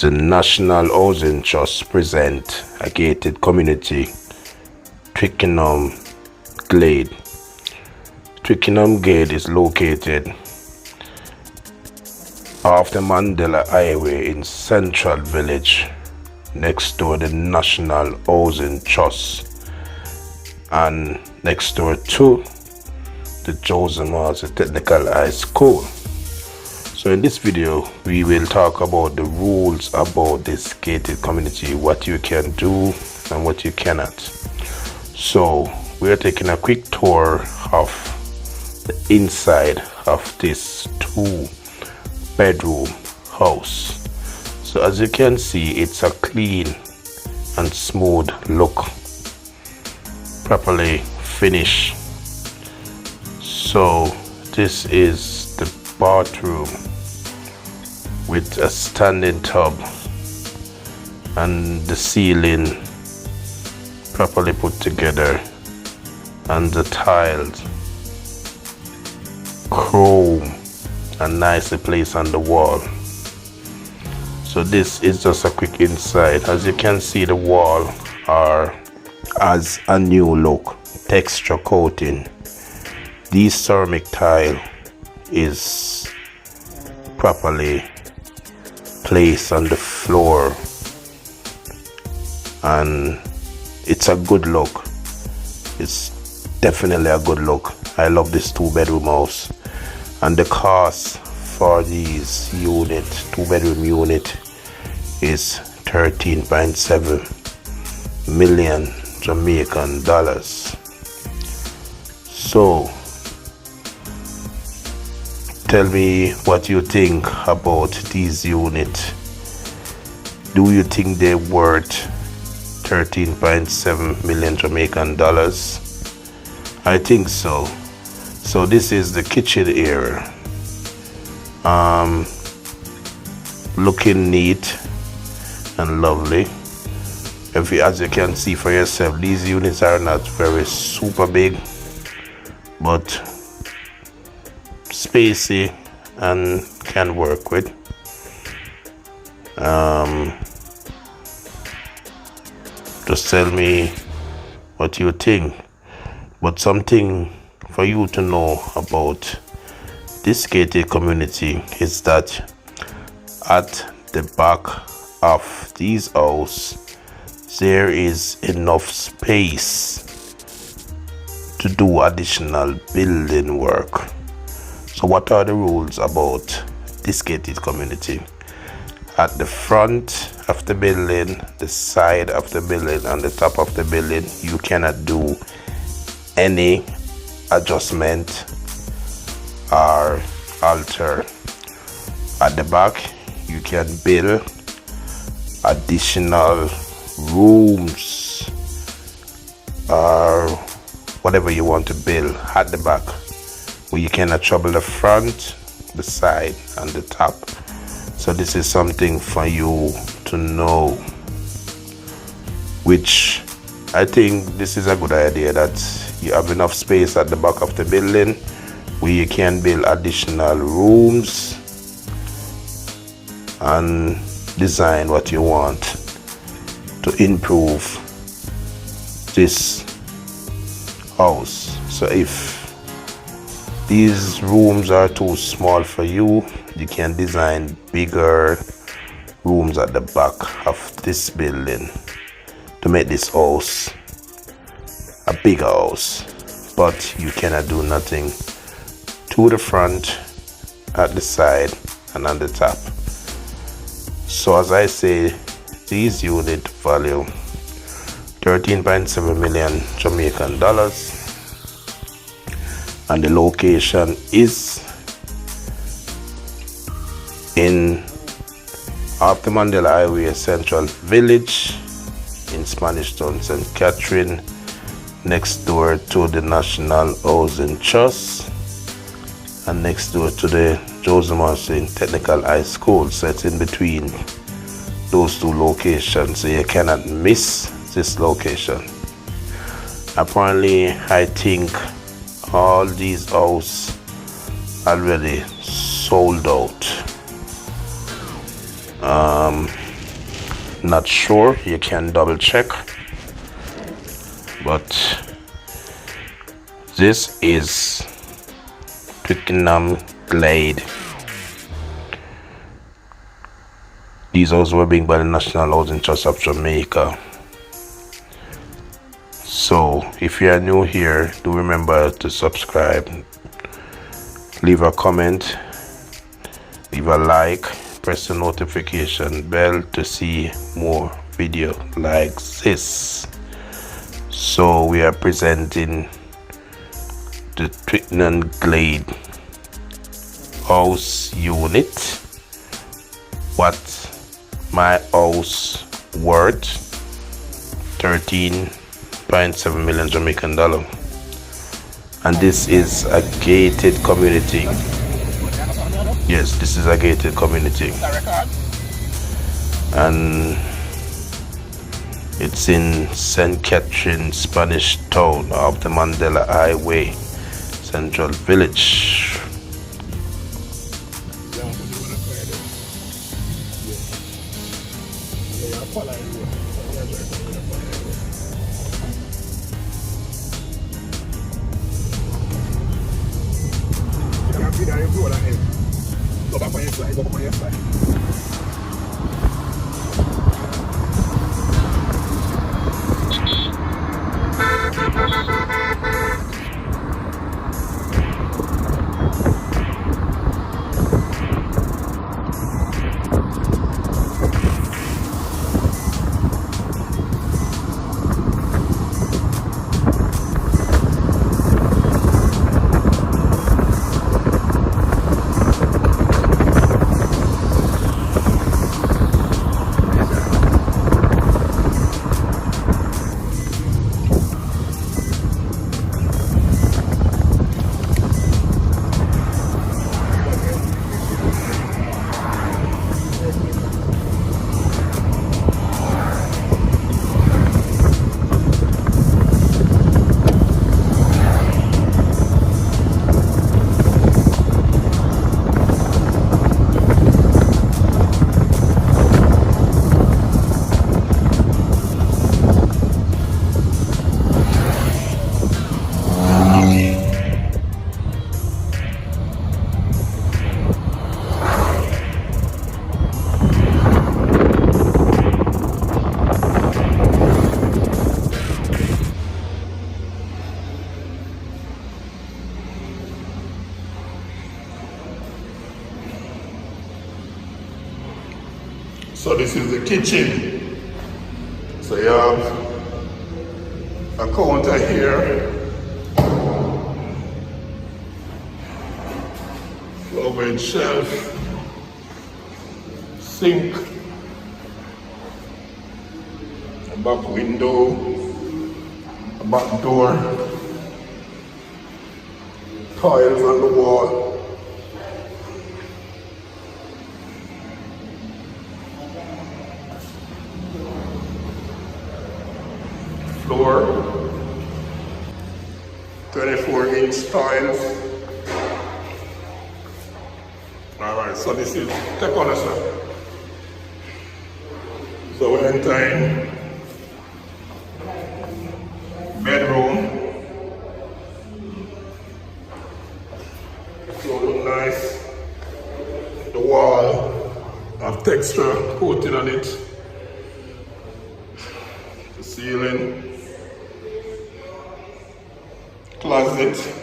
The National Housing Trust present a gated community, Twickenham Glade. Twickenham Glade is located off the Mandela Highway in Central Village, next door the National Housing Trust, and next door to the Joseph Technical High School. So in this video, we will talk about the rules about this gated community, what you can do and what you cannot. So we are taking a quick tour of the inside of this 2-bedroom house. So as you can see, it's a clean and smooth look, properly finished. So this is the bathroom with a standing tub and the ceiling properly put together, and the tiles chrome and nicely placed on the wall. So this is just a quick inside. As you can see, the wall has a new look, texture coating. This ceramic tile is properly placed on the floor, and it's a good look. It's definitely a good look. I love this 2-bedroom house, and the cost for these 2-bedroom unit is 13.7 million Jamaican dollars. So tell me what you think about these units. Do you think they're worth 13.7 million Jamaican dollars? I think so. So this is the kitchen area. Looking neat and lovely. As you can see for yourself, these units are not very super big, but spacey and can work with. Just tell me what you think. But something for you to know about this gated community is that at the back of these houses there is enough space to do additional building work. So what are the rules about this gated community? At the front of the building, the side of the building, and the top of the building, you cannot do any adjustment or alter. At the back, you can build additional rooms or whatever you want to build at the back, where you cannot trouble the front, the side, and the top. So this is something for you to know, which I think this is a good idea, that you have enough space at the back of the building where you can build additional rooms and design what you want to improve this house. So if these rooms are too small for you, you can design bigger rooms at the back of this building to make this house a bigger house. But you cannot do nothing to the front, at the side, and on the top. So as I say, these unit value 13.7 million Jamaican dollars, and the location is in off the Mandela Highway, Central Village in Spanish Town, St. Catherine, next door to the National Housing Trust and next door to the Joseph Technical High School. So it's in between those two locations, so you cannot miss this location. Apparently, I think all these houses already sold out. not sure, you can double check. But this is Twickenham Glade. These houses were being by the National Housing Trust of Jamaica. So if you are new here, do remember to subscribe, leave a comment, leave a like, press the notification bell to see more video like this. So we are presenting the Twickenham Glade house unit. What my house worth? 13.7 million Jamaican dollar. And this is a gated community. Yes, this is a gated community. And it's in St. Catherine, Spanish Town of the Mandela Highway, Central Village. So this is the kitchen. So you have a counter here, overhead shelf, sink, a back window, a back door, tiles on the wall. Floor, 24-inch tiles. Alright, so this is, take on a sir. So we enter in bedroom. So look nice. The wall have texture coating on it. The ceiling. Closet.